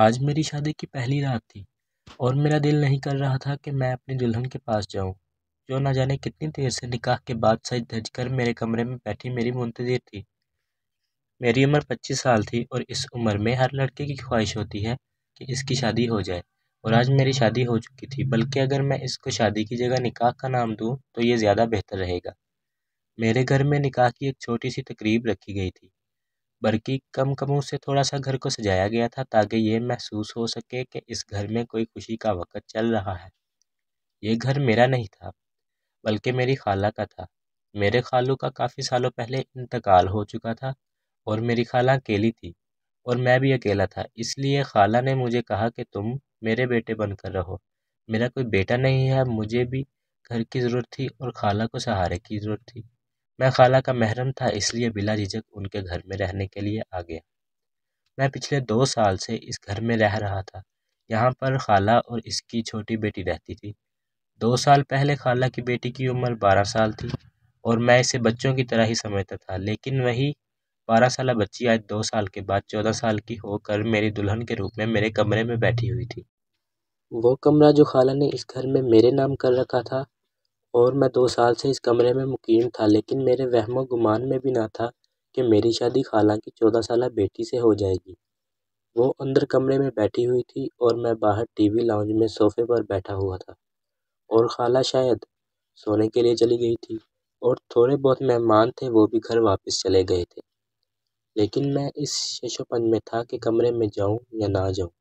آج میری شادی کی پہلی رات تھی اور میرا دل نہیں کر رہا تھا کہ میں اپنی دلہن کے پاس جاؤں، جو نہ جانے کتنی دیر سے نکاح کے بعد سج دھج کر میرے کمرے میں بیٹھی میری منتظر تھی۔ میری عمر 25 سال تھی اور اس عمر میں ہر لڑکے کی خواہش ہوتی ہے کہ اس کی شادی ہو جائے، اور آج میری شادی ہو چکی تھی، بلکہ اگر میں اس کو شادی کی جگہ نکاح کا نام دوں تو یہ زیادہ بہتر رہے گا۔ میرے گھر میں نکاح کی ایک چھوٹی سی تقریب رکھی گئی تھی، برقی کم کموں سے تھوڑا سا گھر کو سجایا گیا تھا تاکہ یہ محسوس ہو سکے کہ اس گھر میں کوئی خوشی کا وقت چل رہا ہے۔ یہ گھر میرا نہیں تھا بلکہ میری خالہ کا تھا۔ میرے خالو کا کافی سالوں پہلے انتقال ہو چکا تھا اور میری خالہ اکیلی تھی اور میں بھی اکیلا تھا، اس لیے خالہ نے مجھے کہا کہ تم میرے بیٹے بن کر رہو۔ میرا کوئی بیٹا نہیں ہے، مجھے بھی گھر کی ضرورت تھی اور خالہ کو سہارے کی ضرورت تھی۔ میں خالہ کا محرم تھا، اس لیے بلا جھجک ان کے گھر میں رہنے کے لیے آ گیا۔ میں پچھلے 2 سال سے اس گھر میں رہ رہا تھا۔ یہاں پر خالہ اور اس کی چھوٹی بیٹی رہتی تھی۔ 2 سال پہلے خالہ کی بیٹی کی عمر 12 سال تھی اور میں اسے بچوں کی طرح ہی سمجھتا تھا، لیکن وہی 12 سالہ بچی آج 2 سال کے بعد 14 سال کی ہو کر میری دلہن کے روپ میں میرے کمرے میں بیٹھی ہوئی تھی۔ وہ کمرہ جو خالہ نے اس گھر میں میرے نام کر رکھا تھا اور میں 2 سال سے اس کمرے میں مقیم تھا، لیکن میرے وہم و گمان میں بھی نہ تھا کہ میری شادی خالہ کی 14 سالہ بیٹی سے ہو جائے گی۔ وہ اندر کمرے میں بیٹھی ہوئی تھی اور میں باہر ٹی وی لاؤنج میں صوفے پر بیٹھا ہوا تھا، اور خالہ شاید سونے کے لیے چلی گئی تھی اور تھوڑے بہت مہمان تھے وہ بھی گھر واپس چلے گئے تھے، لیکن میں اس شش و پنج میں تھا کہ کمرے میں جاؤں یا نہ جاؤں۔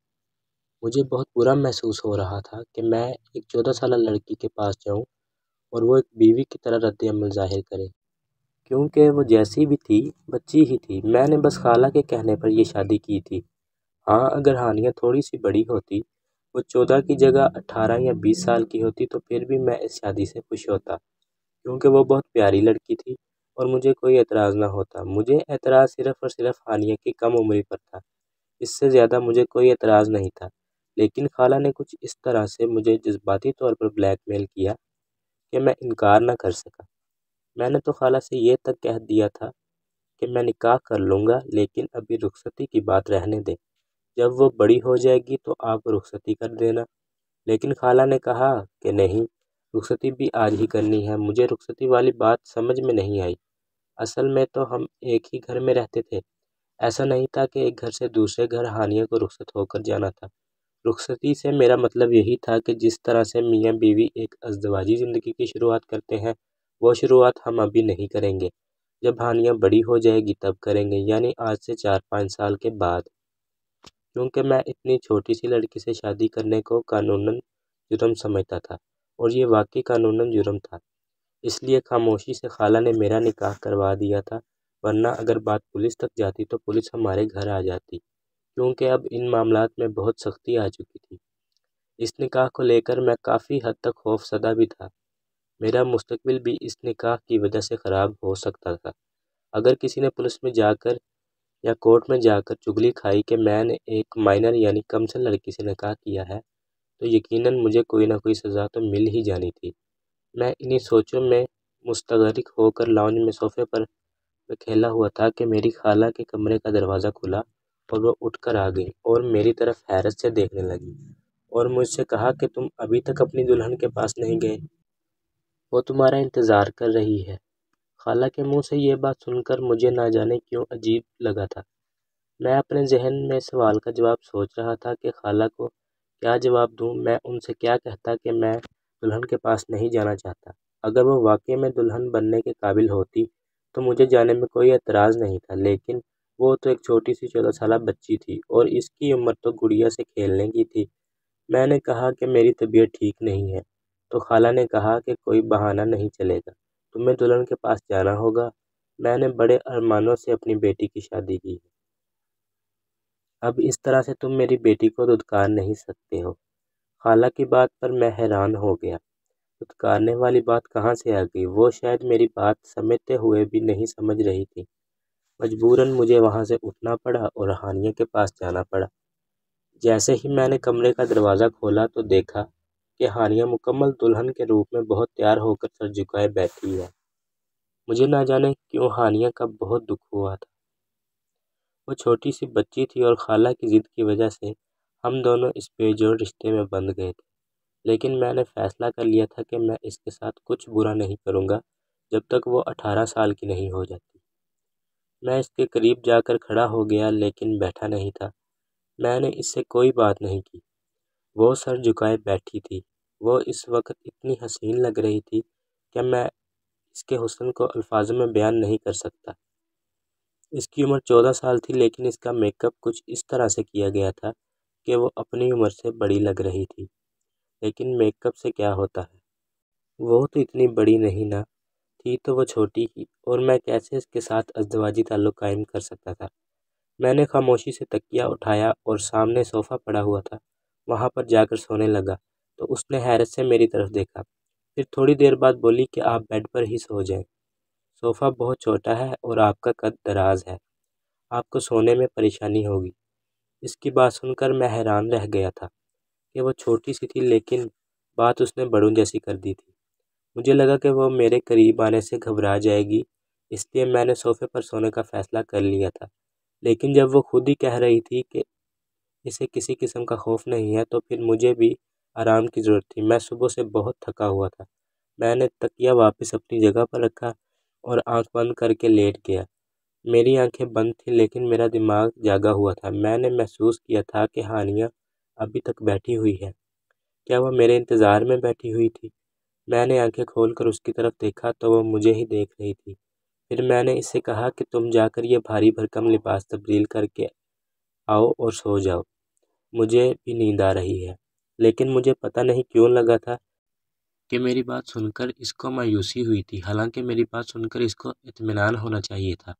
مجھے بہت برا محسوس ہو رہا تھا کہ میں ایک 14 سالہ لڑکی کے پاس جاؤں اور وہ ایک بیوی کی طرح رد عمل ظاہر کرے، کیونکہ وہ جیسی بھی تھی بچی ہی تھی۔ میں نے بس خالہ کے کہنے پر یہ شادی کی تھی۔ ہاں، اگر ہانیہ تھوڑی سی بڑی ہوتی، وہ 14 کی جگہ 18 یا 20 سال کی ہوتی تو پھر بھی میں اس شادی سے خوش ہوتا، کیونکہ وہ بہت پیاری لڑکی تھی اور مجھے کوئی اعتراض نہ ہوتا۔ مجھے اعتراض صرف اور صرف ہانیہ کی کم عمری پر تھا، اس سے زیادہ مجھے کوئی اعتراض نہیں تھا، لیکن خالہ نے کچھ اس طرح سے مجھے جذباتی طور پر بلیک میل کیا کہ میں انکار نہ کر سکا۔ میں نے تو خالہ سے یہ تک کہہ دیا تھا کہ میں نکاح کر لوں گا، لیکن ابھی رخصتی کی بات رہنے دیں، جب وہ بڑی ہو جائے گی تو آپ رخصتی کر دینا۔ لیکن خالہ نے کہا کہ نہیں، رخصتی بھی آج ہی کرنی ہے۔ مجھے رخصتی والی بات سمجھ میں نہیں آئی۔ اصل میں تو ہم ایک ہی گھر میں رہتے تھے، ایسا نہیں تھا کہ ایک گھر سے دوسرے گھر ہانیہ کو رخصت ہو کر جانا تھا۔ رخصتی سے میرا مطلب یہی تھا کہ جس طرح سے میاں بیوی ایک ازدواجی زندگی کی شروعات کرتے ہیں، وہ شروعات ہم ابھی نہیں کریں گے، جب ہانیہ بڑی ہو جائے گی تب کریں گے، یعنی آج سے 4-5 سال کے بعد۔ کیونکہ میں اتنی چھوٹی سی لڑکی سے شادی کرنے کو قانوناً جرم سمجھتا تھا، اور یہ واقعی قانوناً جرم تھا، اس لیے خاموشی سے خالہ نے میرا نکاح کروا دیا تھا، ورنہ اگر بات پولیس تک جاتی تو پولیس ہمارے گھر آ جاتی، کیونکہ اب ان معاملات میں بہت سختی آ چکی تھی۔ اس نکاح کو لے کر میں کافی حد تک خوف زدہ بھی تھا۔ میرا مستقبل بھی اس نکاح کی وجہ سے خراب ہو سکتا تھا۔ اگر کسی نے پولیس میں جا کر یا کورٹ میں جا کر چغلی کھائی کہ میں نے ایک مائنر یعنی کمسن لڑکی سے نکاح کیا ہے، تو یقیناً مجھے کوئی نہ کوئی سزا تو مل ہی جانی تھی۔ میں انہی سوچوں میں مستغرق ہو کر لاؤنج میں صوفے پر کھیلا ہوا تھا کہ میری خالہ کے کمرے کا دروازہ کھلا اور وہ اٹھ کر آ گئی اور میری طرف حیرت سے دیکھنے لگی اور مجھ سے کہا کہ تم ابھی تک اپنی دلہن کے پاس نہیں گئے، وہ تمہارا انتظار کر رہی ہے۔ خالہ کے منہ سے یہ بات سن کر مجھے نہ جانے کیوں عجیب لگا تھا۔ میں اپنے ذہن میں سوال کا جواب سوچ رہا تھا کہ خالہ کو کیا جواب دوں۔ میں ان سے کیا کہتا کہ میں دلہن کے پاس نہیں جانا چاہتا۔ اگر وہ واقعی میں دلہن بننے کے قابل ہوتی تو مجھے جانے میں کوئی اعتراض نہیں تھا، لیکن وہ تو ایک چھوٹی سی 14 سالہ بچی تھی اور اس کی عمر تو گڑیا سے کھیلنے کی تھی۔ میں نے کہا کہ میری طبیعت ٹھیک نہیں ہے، تو خالہ نے کہا کہ کوئی بہانہ نہیں چلے گا، تمہیں دلہن کے پاس جانا ہوگا۔ میں نے بڑے ارمانوں سے اپنی بیٹی کی شادی کی ہے، اب اس طرح سے تم میری بیٹی کو دھتکار نہیں سکتے ہو۔ خالہ کی بات پر میں حیران ہو گیا۔ دھتکارنے والی بات کہاں سے آ گئی؟ وہ شاید میری بات سمجھتے ہوئے بھی نہیں سمجھ رہی تھی۔ مجبوراً مجھے وہاں سے اٹھنا پڑا اور ہانیہ کے پاس جانا پڑا۔ جیسے ہی میں نے کمرے کا دروازہ کھولا تو دیکھا کہ ہانیہ مکمل دلہن کے روپ میں بہت تیار ہو کر سر جھکائے بیٹھی ہے۔ مجھے نہ جانے کیوں ہانیہ کا بہت دکھ ہوا تھا۔ وہ چھوٹی سی بچی تھی اور خالہ کی ضد کی وجہ سے ہم دونوں اس بے جوڑ رشتے میں بندھ گئے تھے، لیکن میں نے فیصلہ کر لیا تھا کہ میں اس کے ساتھ کچھ برا نہیں کروں گا جب تک وہ 18 سال کی نہیں ہو جاتی۔ میں اس کے قریب جا کر کھڑا ہو گیا لیکن بیٹھا نہیں تھا۔ میں نے اس سے کوئی بات نہیں کی۔ وہ سر جھکائے بیٹھی تھی۔ وہ اس وقت اتنی حسین لگ رہی تھی کہ میں اس کے حسن کو الفاظوں میں بیان نہیں کر سکتا۔ اس کی عمر 14 سال تھی لیکن اس کا میک اپ کچھ اس طرح سے کیا گیا تھا کہ وہ اپنی عمر سے بڑی لگ رہی تھی۔ لیکن میک اپ سے کیا ہوتا ہے؟ وہ تو اتنی بڑی نہیں نا تھی، تو وہ چھوٹی ہی، اور میں کیسے اس کے ساتھ ازدواجی تعلق قائم کر سکتا تھا؟ میں نے خاموشی سے تکیہ اٹھایا اور سامنے صوفہ پڑا ہوا تھا، وہاں پر جا کر سونے لگا تو اس نے حیرت سے میری طرف دیکھا۔ پھر تھوڑی دیر بعد بولی کہ آپ بیڈ پر ہی سو جائیں، صوفہ بہت چھوٹا ہے اور آپ کا قد دراز ہے، آپ کو سونے میں پریشانی ہوگی۔ اس کی بات سن کر میں حیران رہ گیا تھا کہ وہ چھوٹی سی تھی لیکن بات اس نے بڑوں جیسی کر دی تھی۔ مجھے لگا کہ وہ میرے قریب آنے سے گھبرا جائے گی، اس لیے میں نے صوفے پر سونے کا فیصلہ کر لیا تھا۔ لیکن جب وہ خود ہی کہہ رہی تھی کہ اسے کسی قسم کا خوف نہیں ہے تو پھر مجھے بھی آرام کی ضرورت تھی۔ میں صبح سے بہت تھکا ہوا تھا۔ میں نے تکیہ واپس اپنی جگہ پر رکھا اور آنکھ بند کر کے لیٹ گیا۔ میری آنکھیں بند تھیں لیکن میرا دماغ جاگا ہوا تھا۔ میں نے محسوس کیا تھا کہ ہانیہ ابھی تک بیٹھی ہوئی ہے۔ کیا وہ میرے انتظار میں بیٹھی ہوئی تھی؟ میں نے آنکھیں کھول کر اس کی طرف دیکھا تو وہ مجھے ہی دیکھ رہی تھی۔ پھر میں نے اس سے کہا کہ تم جا کر یہ بھاری بھرکم لباس تبدیل کر کے آؤ اور سو جاؤ، مجھے بھی نیند آ رہی ہے۔ لیکن مجھے پتہ نہیں کیوں لگا تھا کہ میری بات سن کر اس کو مایوسی ہوئی تھی، حالانکہ میری بات سن کر اس کو اطمینان ہونا چاہیے تھا۔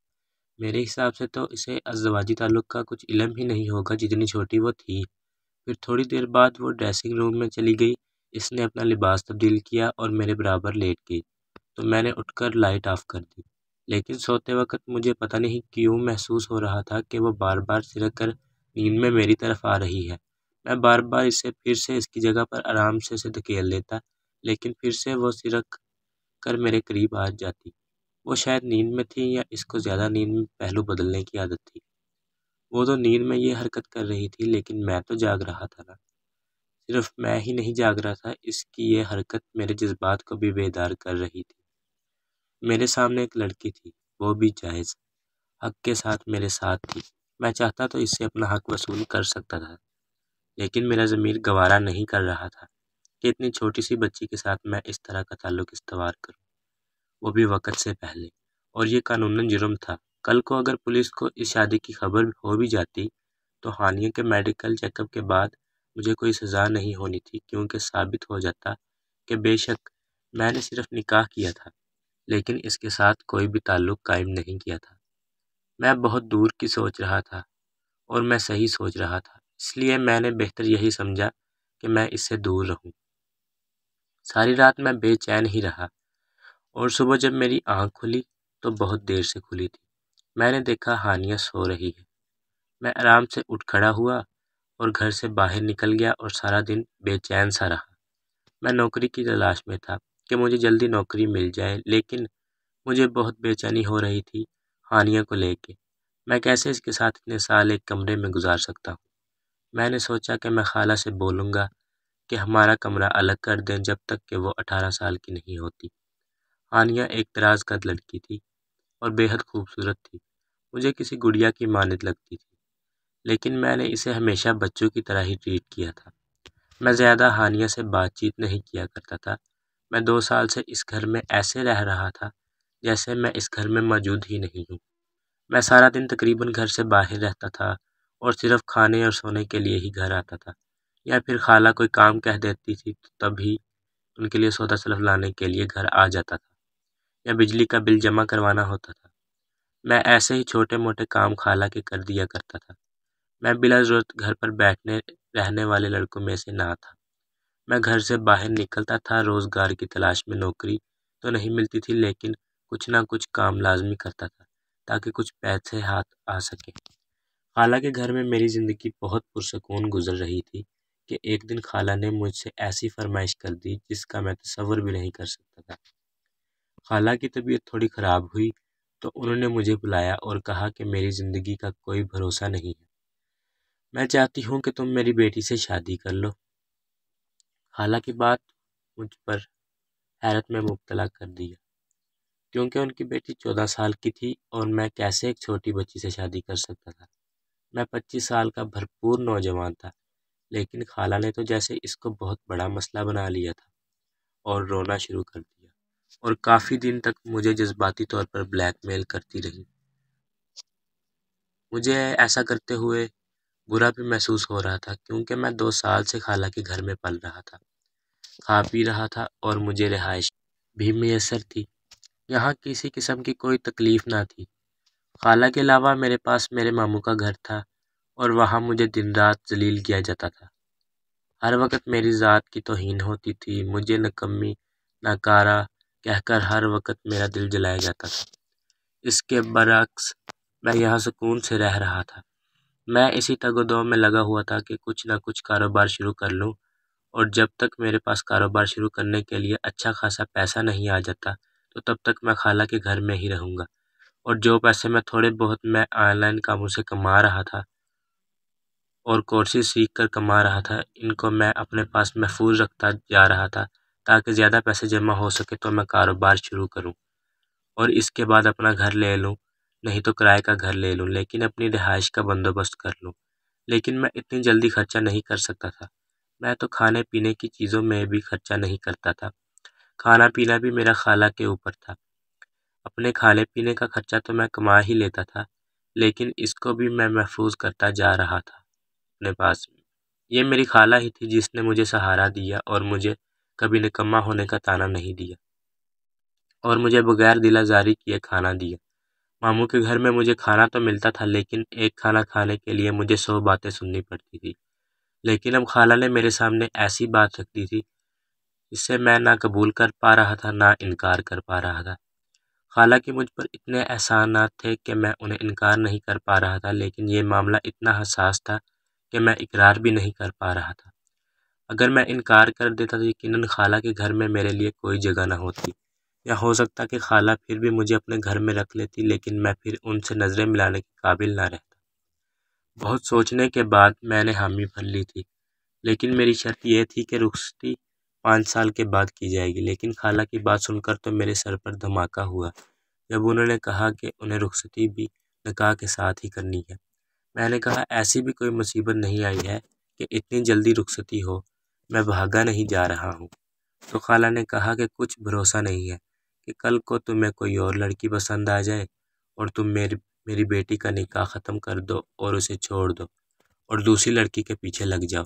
میرے حساب سے تو اسے ازدواجی تعلق کا کچھ علم ہی نہیں ہوگا جتنی چھوٹی وہ تھی۔ پھر تھوڑی دیر بعد وہ ڈریسنگ روم میں چلی گئی، اس نے اپنا لباس تبدیل کیا اور میرے برابر لیٹ گئی تو میں نے اٹھ کر لائٹ آف کر دی۔ لیکن سوتے وقت مجھے پتہ نہیں کیوں محسوس ہو رہا تھا کہ وہ بار بار سرک کر نیند میں میری طرف آ رہی ہے۔ میں بار بار اسے پھر سے اس کی جگہ پر آرام سے دھکیل دیتا، لیکن پھر سے وہ سرک کر میرے قریب آ جاتی۔ وہ شاید نیند میں تھی یا اس کو زیادہ نیند میں پہلو بدلنے کی عادت تھی۔ وہ تو نیند میں یہ حرکت کر رہی تھی لیکن میں تو جاگ رہا تھا نا۔ صرف میں ہی نہیں جاگ رہا تھا، اس کی یہ حرکت میرے جذبات کو بھی بیدار کر رہی تھی۔ میرے سامنے ایک لڑکی تھی، وہ بھی جائز حق کے ساتھ میرے ساتھ تھی۔ میں چاہتا تو اس سے اپنا حق وصول کر سکتا تھا، لیکن میرا ضمیر گوارا نہیں کر رہا تھا کہ اتنی چھوٹی سی بچی کے ساتھ میں اس طرح کا تعلق استوار کروں، وہ بھی وقت سے پہلے، اور یہ قانوناً جرم تھا۔ کل کو اگر پولیس کو اس شادی کی خبر ہو بھی جاتی تو ہانیہ کے میڈیکل چیک اپ کے بعد مجھے کوئی سزا نہیں ہونی تھی، کیونکہ ثابت ہو جاتا کہ بے شک میں نے صرف نکاح کیا تھا لیکن اس کے ساتھ کوئی بھی تعلق قائم نہیں کیا تھا۔ میں بہت دور کی سوچ رہا تھا اور میں صحیح سوچ رہا تھا، اس لیے میں نے بہتر یہی سمجھا کہ میں اس سے دور رہوں۔ ساری رات میں بے چین ہی رہا اور صبح جب میری آنکھ کھلی تو بہت دیر سے کھلی تھی۔ میں نے دیکھا ہانیہ سو رہی ہے۔ میں آرام سے اٹھ کھڑا ہوا اور گھر سے باہر نکل گیا اور سارا دن بے چین سا رہا۔ میں نوکری کی تلاش میں تھا کہ مجھے جلدی نوکری مل جائے، لیکن مجھے بہت بے چینی ہو رہی تھی ہانیہ کو لے کے۔ میں کیسے اس کے ساتھ اتنے سال ایک کمرے میں گزار سکتا ہوں؟ میں نے سوچا کہ میں خالہ سے بولوں گا کہ ہمارا کمرہ الگ کر دیں جب تک کہ وہ 18 سال کی نہیں ہوتی۔ ہانیہ ایک دراز قد لڑکی تھی اور بے حد خوبصورت تھی، مجھے کسی گڑیا کی مانند لگتی تھی، لیکن میں نے اسے ہمیشہ بچوں کی طرح ہی ٹریٹ کیا تھا۔ میں زیادہ ہانیہ سے بات چیت نہیں کیا کرتا تھا۔ میں 2 سال سے اس گھر میں ایسے رہ رہا تھا جیسے میں اس گھر میں موجود ہی نہیں ہوں۔ میں سارا دن تقریباً گھر سے باہر رہتا تھا اور صرف کھانے اور سونے کے لیے ہی گھر آتا تھا، یا پھر خالہ کوئی کام کہہ دیتی تھی تو تب ہی ان کے لیے سودا سلف لانے کے لیے گھر آ جاتا تھا، یا بجلی کا بل جمع کروانا ہوتا تھا۔ میں ایسے ہی چھوٹے موٹے کام خالہ کے کر دیا کرتا تھا۔ میں بلا ضرورت گھر پر بیٹھنے رہنے والے لڑکوں میں سے نہ تھا۔ میں گھر سے باہر نکلتا تھا، روزگار کی تلاش میں، نوکری تو نہیں ملتی تھی لیکن کچھ نہ کچھ کام لازمی کرتا تھا تاکہ کچھ پیسے ہاتھ آ سکیں۔ خالہ کے گھر میں میری زندگی بہت پرسکون گزر رہی تھی کہ ایک دن خالہ نے مجھ سے ایسی فرمائش کر دی جس کا میں تصور بھی نہیں کر سکتا تھا۔ خالہ کی طبیعت تھوڑی خراب ہوئی تو انہوں نے مجھے بلایا اور کہا کہ میری زندگی کا کوئی بھروسہ نہیں ہے، میں چاہتی ہوں کہ تم میری بیٹی سے شادی کر لو۔ خالہ کی بات مجھ پر حیرت میں مبتلا کر دیا، کیونکہ ان کی بیٹی 14 سال کی تھی اور میں کیسے ایک چھوٹی بچی سے شادی کر سکتا تھا۔ میں 25 سال کا بھرپور نوجوان تھا، لیکن خالہ نے تو جیسے اس کو بہت بڑا مسئلہ بنا لیا تھا اور رونا شروع کر دیا، اور کافی دن تک مجھے جذباتی طور پر بلیک میل کرتی رہی۔ مجھے ایسا کرتے ہوئے برا بھی محسوس ہو رہا تھا، کیونکہ میں 2 سال سے خالہ کے گھر میں پل رہا تھا، کھا پی رہا تھا اور مجھے رہائش بھی میسر تھی۔ یہاں کسی قسم کی کوئی تکلیف نہ تھی۔ خالہ کے علاوہ میرے پاس میرے ماموں کا گھر تھا، اور وہاں مجھے دن رات ذلیل کیا جاتا تھا۔ ہر وقت میری ذات کی توہین ہوتی تھی، مجھے نکمی ناکارہ کہہ کر ہر وقت میرا دل جلایا جاتا تھا۔ اس کے برعکس میں یہاں سکون سے رہ رہا تھا۔ میں اسی تگ و دو میں لگا ہوا تھا کہ کچھ نہ کچھ کاروبار شروع کر لوں، اور جب تک میرے پاس کاروبار شروع کرنے کے لیے اچھا خاصا پیسہ نہیں آ جاتا تو تب تک میں خالہ کے گھر میں ہی رہوں گا، اور جو پیسے میں تھوڑے بہت میں آن لائن کاموں سے کما رہا تھا اور کورسز سیکھ کر کما رہا تھا، ان کو میں اپنے پاس محفوظ رکھتا جا رہا تھا تاکہ زیادہ پیسے جمع ہو سکے تو میں کاروبار شروع کروں اور اس کے بعد اپنا گھر لے لوں، نہیں تو کرائے کا گھر لے لوں، لیکن اپنی رہائش کا بندوبست کر لوں۔ لیکن میں اتنی جلدی خرچہ نہیں کر سکتا تھا۔ میں تو کھانے پینے کی چیزوں میں بھی خرچہ نہیں کرتا تھا۔ کھانا پینا بھی میرا خالہ کے اوپر تھا۔ اپنے کھانے پینے کا خرچہ تو میں کما ہی لیتا تھا، لیکن اس کو بھی میں محفوظ کرتا جا رہا تھا اپنے پاس۔ یہ میری خالہ ہی تھی جس نے مجھے سہارا دیا اور مجھے کبھی نکما ہونے کا طعنہ نہیں دیا، اور مجھے بغیر دل آزاری کیے کھانا دیا۔ ماموں کے گھر میں مجھے کھانا تو ملتا تھا، لیکن ایک کھانا کھانے کے لیے مجھے 100 باتیں سننی پڑتی تھی۔ لیکن اب خالہ نے میرے سامنے ایسی بات رکھ دی تھی جس سے میں نہ قبول کر پا رہا تھا نہ انکار کر پا رہا تھا۔ خالہ کے مجھ پر اتنے احسانات تھے کہ میں انہیں انکار نہیں کر پا رہا تھا، لیکن یہ معاملہ اتنا حساس تھا کہ میں اقرار بھی نہیں کر پا رہا تھا۔ اگر میں انکار کر دیتا تو یقیناً خالہ کے گھر میں میرے لیے کوئی جگہ نہ ہوتی، یا ہو سکتا کہ خالہ پھر بھی مجھے اپنے گھر میں رکھ لیتی، لیکن میں پھر ان سے نظریں ملانے کے قابل نہ رہتا۔ بہت سوچنے کے بعد میں نے حامی بھر لی تھی، لیکن میری شرط یہ تھی کہ رخصتی 5 سال کے بعد کی جائے گی۔ لیکن خالہ کی بات سن کر تو میرے سر پر دھماکہ ہوا جب انہوں نے کہا کہ انہیں رخصتی بھی نکاح کے ساتھ ہی کرنی ہے۔ میں نے کہا ایسی بھی کوئی مصیبت نہیں آئی ہے کہ اتنی جلدی رخصتی ہو، میں بھاگا نہیں جا رہا ہوں۔ تو خالہ نے کہا کہ کچھ بھروسہ نہیں ہے کہ کل کو تمہیں کوئی اور لڑکی پسند آ جائے اور تم میری بیٹی کا نکاح ختم کر دو اور اسے چھوڑ دو اور دوسری لڑکی کے پیچھے لگ جاؤ،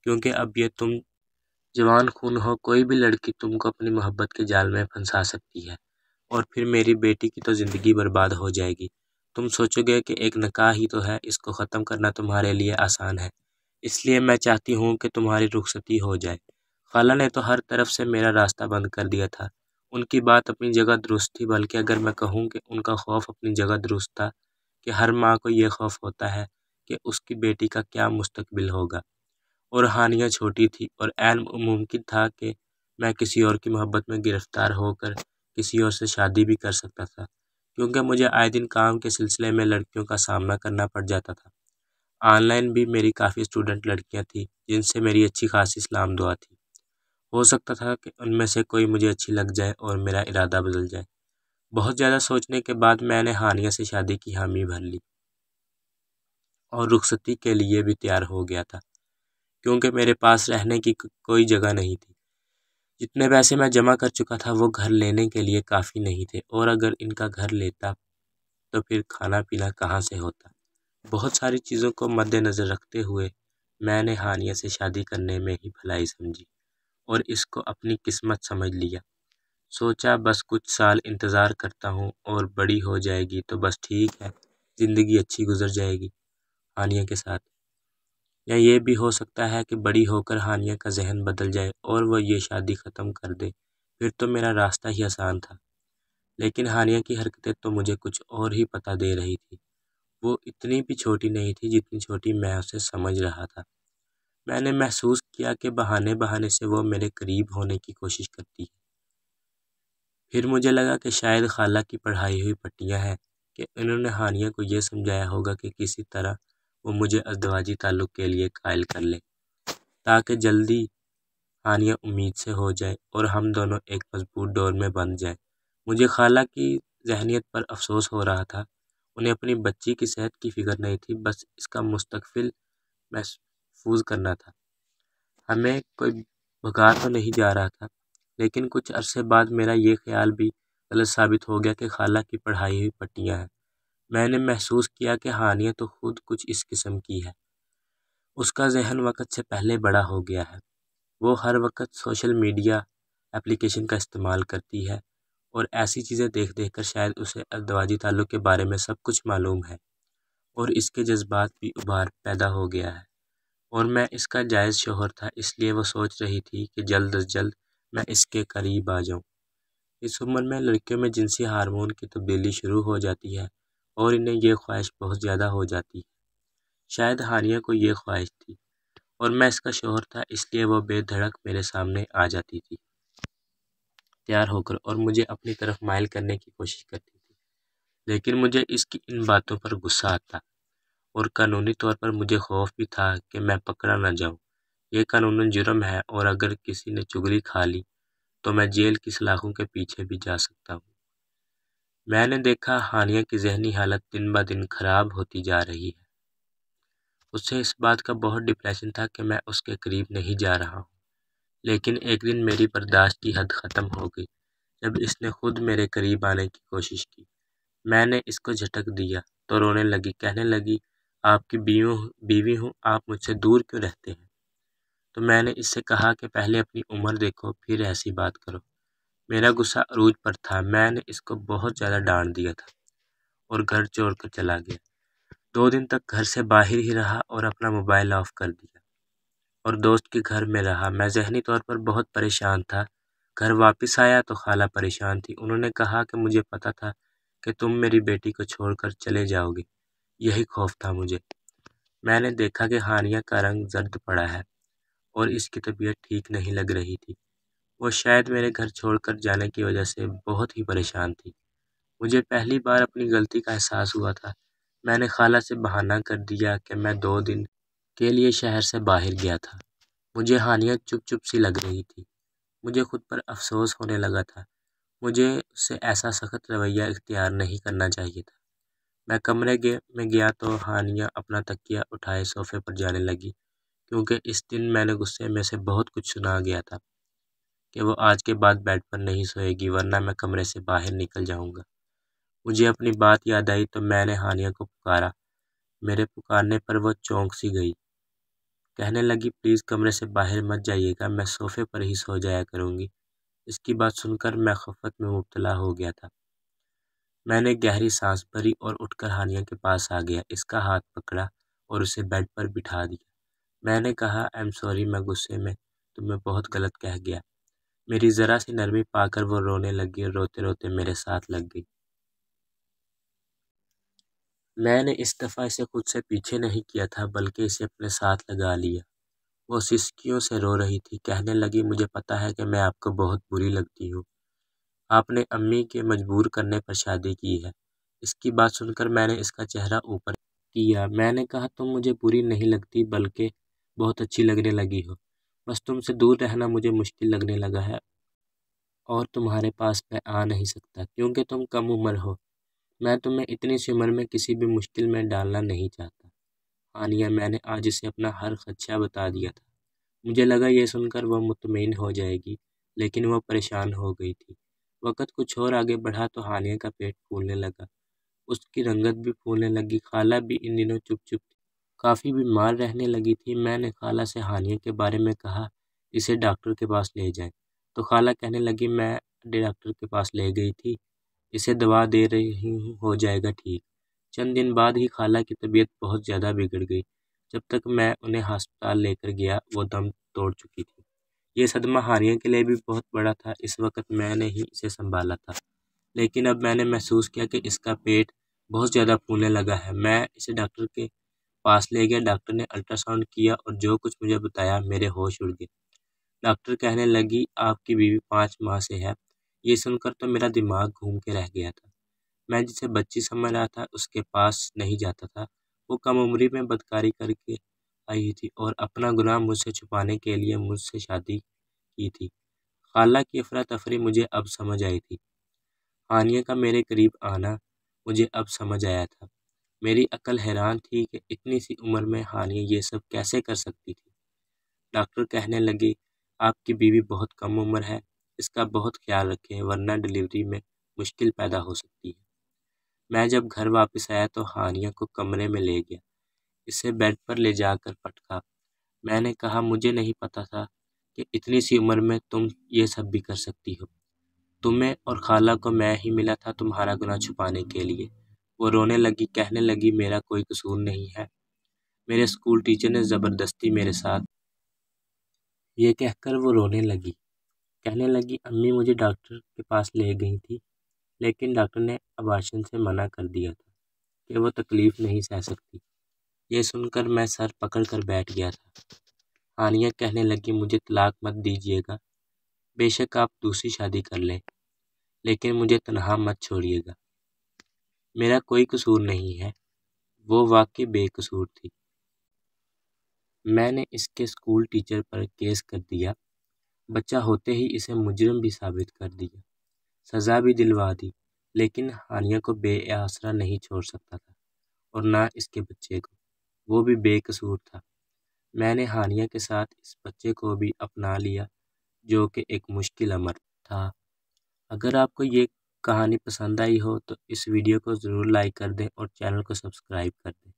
کیونکہ اب یہ تم جوان خون ہو، کوئی بھی لڑکی تم کو اپنی محبت کے جال میں پھنسا سکتی ہے، اور پھر میری بیٹی کی تو زندگی برباد ہو جائے گی۔ تم سوچو گے کہ ایک نکاح ہی تو ہے، اس کو ختم کرنا تمہارے لیے آسان ہے، اس لیے میں چاہتی ہوں کہ تمہاری رخصتی ہو جائے۔ خالہ نے تو ہر طرف سے میرا راستہ بند کر دیا تھا۔ ان کی بات اپنی جگہ درست تھی، بلکہ اگر میں کہوں کہ ان کا خوف اپنی جگہ درست تھا، کہ ہر ماں کو یہ خوف ہوتا ہے کہ اس کی بیٹی کا کیا مستقبل ہوگا، اور ہانیہ چھوٹی تھی اور عین ممکن تھا کہ میں کسی اور کی محبت میں گرفتار ہو کر کسی اور سے شادی بھی کر سکتا تھا، کیونکہ مجھے آئے دن کام کے سلسلے میں لڑکیوں کا سامنا کرنا پڑ جاتا تھا۔ آن لائن بھی میری کافی اسٹوڈنٹ لڑکیاں تھیں جن سے میری اچھی خاصی سلام دعا تھی۔ ہو سکتا تھا کہ ان میں سے کوئی مجھے اچھی لگ جائے اور میرا ارادہ بدل جائے۔ بہت زیادہ سوچنے کے بعد میں نے ہانیہ سے شادی کی حامی بھر لی اور رخصتی کے لیے بھی تیار ہو گیا تھا، کیونکہ میرے پاس رہنے کی کوئی جگہ نہیں تھی۔ جتنے پیسے میں جمع کر چکا تھا وہ گھر لینے کے لیے کافی نہیں تھے، اور اگر ان کا گھر لیتا تو پھر کھانا پینا کہاں سے ہوتا۔ بہت ساری چیزوں کو مد نظر رکھتے ہوئے میں نے ہانیہ سے شادی کرنے میں ہی بھلائی سمجھی اور اس کو اپنی قسمت سمجھ لیا۔ سوچا بس کچھ سال انتظار کرتا ہوں اور بڑی ہو جائے گی تو بس ٹھیک ہے، زندگی اچھی گزر جائے گی ہانیہ کے ساتھ۔ یا یہ بھی ہو سکتا ہے کہ بڑی ہو کر ہانیہ کا ذہن بدل جائے اور وہ یہ شادی ختم کر دے، پھر تو میرا راستہ ہی آسان تھا۔ لیکن ہانیہ کی حرکتیں تو مجھے کچھ اور ہی پتہ دے رہی تھی۔ وہ اتنی بھی چھوٹی نہیں تھی جتنی چھوٹی میں اسے سمجھ رہا تھا۔ میں نے محسوس کیا کہ بہانے بہانے سے وہ میرے قریب ہونے کی کوشش کرتی ہے۔ پھر مجھے لگا کہ شاید خالہ کی پڑھائی ہوئی پٹیاں ہیں کہ انہوں نے ہانیہ کو یہ سمجھایا ہوگا کہ کسی طرح وہ مجھے ازدواجی تعلق کے لیے قائل کر لے، تاکہ جلدی ہانیہ امید سے ہو جائے اور ہم دونوں ایک مضبوط ڈور میں بندھ جائیں۔ مجھے خالہ کی ذہنیت پر افسوس ہو رہا تھا۔ انہیں اپنی بچی کی صحت کی فکر نہیں تھی، بس اس کا مستقبل محفوظ کرنا تھا۔ ہمیں کوئی بھگا تو نہیں جا رہا تھا، لیکن کچھ عرصے بعد میرا یہ خیال بھی غلط ثابت ہو گیا کہ خالہ کی پڑھائی ہوئی پٹیاں ہیں۔ میں نے محسوس کیا کہ ہانیہ تو خود کچھ اس قسم کی ہے۔ اس کا ذہن وقت سے پہلے بڑا ہو گیا ہے۔ وہ ہر وقت سوشل میڈیا اپلیکیشن کا استعمال کرتی ہے اور ایسی چیزیں دیکھ دیکھ کر شاید اسے ازدواجی تعلق کے بارے میں سب کچھ معلوم ہے اور اس کے جذبات بھی ابھار پیدا ہو گیا ہے، اور میں اس کا جائز شوہر تھا، اس لیے وہ سوچ رہی تھی کہ جلد از جلد میں اس کے قریب آ جاؤں۔ اس عمر میں لڑکیوں میں جنسی ہارمون کی تبدیلی شروع ہو جاتی ہے اور انہیں یہ خواہش بہت زیادہ ہو جاتی ہے۔ شاید ہانیہ کو یہ خواہش تھی اور میں اس کا شوہر تھا، اس لیے وہ بے دھڑک میرے سامنے آ جاتی تھی تیار ہو کر اور مجھے اپنی طرف مائل کرنے کی کوشش کرتی تھی، لیکن مجھے اس کی ان باتوں پر غصہ آتا اور قانونی طور پر مجھے خوف بھی تھا کہ میں پکڑا نہ جاؤں۔ یہ قانوناً جرم ہے اور اگر کسی نے چغلی کھا لی تو میں جیل کی سلاخوں کے پیچھے بھی جا سکتا ہوں۔ میں نے دیکھا ہانیہ کی ذہنی حالت دن بہ دن خراب ہوتی جا رہی ہے۔ اسے اس بات کا بہت ڈپریشن تھا کہ میں اس کے قریب نہیں جا رہا ہوں، لیکن ایک دن میری برداشت کی حد ختم ہو گئی جب اس نے خود میرے قریب آنے کی کوشش کی۔ میں نے اس کو جھٹک دیا تو رونے لگی، کہنے لگی آپ کی بیوی ہوں، آپ مجھ سے دور کیوں رہتے ہیں؟ تو میں نے اس سے کہا کہ پہلے اپنی عمر دیکھو پھر ایسی بات کرو۔ میرا غصہ عروج پر تھا، میں نے اس کو بہت زیادہ ڈانٹ دیا تھا اور گھر چھوڑ کر چلا گیا۔ 2 دن تک گھر سے باہر ہی رہا اور اپنا موبائل آف کر دیا اور دوست کے گھر میں رہا۔ میں ذہنی طور پر بہت پریشان تھا۔ گھر واپس آیا تو خالہ پریشان تھی۔ انہوں نے کہا کہ مجھے پتا تھا کہ تم میری بیٹی کو چھوڑ کر چلے جاؤ گے، یہی خوف تھا مجھے۔ میں نے دیکھا کہ ہانیہ کا رنگ زرد پڑا ہے اور اس کی طبیعت ٹھیک نہیں لگ رہی تھی۔ وہ شاید میرے گھر چھوڑ کر جانے کی وجہ سے بہت ہی پریشان تھی۔ مجھے پہلی بار اپنی غلطی کا احساس ہوا تھا۔ میں نے خالہ سے بہانہ کر دیا کہ میں 2 دن کے لیے شہر سے باہر گیا تھا۔ مجھے ہانیہ چپ چپ سی لگ رہی تھی۔ مجھے خود پر افسوس ہونے لگا تھا۔ مجھے اس سے ایسا سخت رویہ اختیار نہیں کرنا چاہیے تھا۔ میں کمرے میں گیا تو ہانیہ اپنا تکیہ اٹھائے صوفے پر جانے لگی، کیونکہ اس دن میں نے غصے میں سے بہت کچھ سنا گیا تھا کہ وہ آج کے بعد بیڈ پر نہیں سوئے گی ورنہ میں کمرے سے باہر نکل جاؤں گا۔ مجھے اپنی بات یاد آئی تو میں نے ہانیہ کو پکارا۔ میرے پکارنے پر وہ چونک سی گئی، کہنے لگی پلیز کمرے سے باہر مت جائیے گا، میں صوفے پر ہی سو جایا کروں گی۔ اس کی بات سن کر میں خفت میں مبتلا ہو گیا تھا۔ میں نے گہری سانس بھری اور اٹھ کر ہانیہ کے پاس آ گیا، اس کا ہاتھ پکڑا اور اسے بیڈ پر بٹھا دیا۔ میں نے کہا ایم سوری، میں غصے میں تمہیں بہت غلط کہہ گیا۔ میری ذرا سی نرمی پا کر وہ رونے لگی اور روتے روتے میرے ساتھ لگ گئی۔ میں نے اس دفعہ اسے خود سے پیچھے نہیں کیا تھا بلکہ اسے اپنے ساتھ لگا لیا۔ وہ سسکیوں سے رو رہی تھی، کہنے لگی مجھے پتا ہے کہ میں آپ کو بہت بری لگتی ہوں، آپ نے امی کے مجبور کرنے پر شادی کی ہے۔ اس کی بات سن کر میں نے اس کا چہرہ اوپر کیا۔ میں نے کہا تم مجھے بری نہیں لگتی بلکہ بہت اچھی لگنے لگی ہو، بس تم سے دور رہنا مجھے مشکل لگنے لگا ہے اور تمہارے پاس میں آ نہیں سکتا کیونکہ تم کم عمر ہو۔ میں تمہیں اتنی سی عمر میں کسی بھی مشکل میں ڈالنا نہیں چاہتا ہانیہ۔ میں نے آج اسے اپنا ہر خدشہ بتا دیا تھا۔ مجھے لگا یہ سن کر وہ مطمئن ہو جائے گی، لیکن وہ پریشان ہو گئی تھی۔ وقت کچھ اور آگے بڑھا تو ہانیہ کا پیٹ پھولنے لگا، اس کی رنگت بھی پھولنے لگی۔ خالہ بھی ان دنوں چپ چپ تھی، کافی بیمار رہنے لگی تھی۔ میں نے خالہ سے ہانیہ کے بارے میں کہا اسے ڈاکٹر کے پاس لے جائیں، تو خالہ کہنے لگی میں ڈاکٹر کے پاس لے گئی تھی، اسے دوا دے رہی ہوں، ہو جائے گا ٹھیک۔ چند دن بعد ہی خالہ کی طبیعت بہت زیادہ بگڑ گئی۔ جب تک میں انہیں ہسپتال لے کر گیا وہ دم توڑ چکی تھی۔ یہ صدمہ ہانیہ کے لیے بھی بہت بڑا تھا۔ اس وقت میں نے ہی اسے سنبھالا تھا، لیکن اب میں نے محسوس کیا کہ اس کا پیٹ بہت زیادہ پھولنے لگا ہے۔ میں اسے ڈاکٹر کے پاس لے گیا، ڈاکٹر نے الٹرا ساؤنڈ کیا اور جو کچھ مجھے بتایا میرے ہوش اڑ گئے۔ ڈاکٹر کہنے لگی آپ کی بیوی 5 ماہ سے ہے۔ یہ سن کر تو میرا دماغ گھوم کے رہ گیا تھا۔ میں جسے بچی سمجھ رہا تھا اس کے پاس نہیں جاتا تھا وہ کم عمری میں بدکاری کر کے آئی تھی اور اپنا گناہ مجھ سے چھپانے کے لیے مجھ سے شادی کی تھی۔ خالہ کی افراتفری مجھے اب سمجھ آئی تھی۔ ہانیہ کا میرے قریب آنا مجھے اب سمجھ آیا تھا۔ میری عقل حیران تھی کہ اتنی سی عمر میں ہانیہ یہ سب کیسے کر سکتی تھی۔ ڈاکٹر کہنے لگے، آپ کی بیوی بہت کم عمر ہے، اس کا بہت خیال رکھیں ورنہ ڈلیوری میں مشکل پیدا ہو سکتی ہے۔ میں جب گھر واپس آیا تو ہانیہ کو کمرے میں لے گیا، اسے بیڈ پر لے جا کر پٹکا۔ میں نے کہا، مجھے نہیں پتا تھا کہ اتنی سی عمر میں تم یہ سب بھی کر سکتی ہو۔ تمہیں اور خالہ کو میں ہی ملا تھا تمہارا گناہ چھپانے کے لیے۔ وہ رونے لگی، کہنے لگی میرا کوئی قصور نہیں ہے، میرے اسکول ٹیچر نے زبردستی میرے ساتھ۔ یہ کہہ کر وہ رونے لگی، کہنے لگی امی مجھے ڈاکٹر کے پاس لے گئی تھی، لیکن ڈاکٹر نے ابارشن سے منع کر دیا تھا کہ وہ تکلیف نہیں سہ سکتی۔ یہ سن کر میں سر پکڑ کر بیٹھ گیا تھا۔ ہانیہ کہنے لگی مجھے طلاق مت دیجیے گا، بے شک آپ دوسری شادی کر لیں، لیکن مجھے تنہا مت چھوڑیے گا۔ میرا کوئی قصور نہیں ہے، وہ واقعی بے قصور تھی۔ میں نے اس کے اسکول ٹیچر پر کیس کر دیا، بچہ ہوتے ہی اسے مجرم بھی ثابت کر دیا، سزا بھی دلوا دی، لیکن ہانیہ کو بے آسرا نہیں چھوڑ سکتا تھا، اور نہ اس کے بچے کو، وہ بھی بے قصور تھا۔ میں نے ہانیہ کے ساتھ اس بچے کو بھی اپنا لیا جو کہ ایک مشکل امر تھا۔ اگر آپ کو یہ کہانی پسند آئی ہو تو اس ویڈیو کو ضرور لائک کر دیں اور چینل کو سبسکرائب کر دیں۔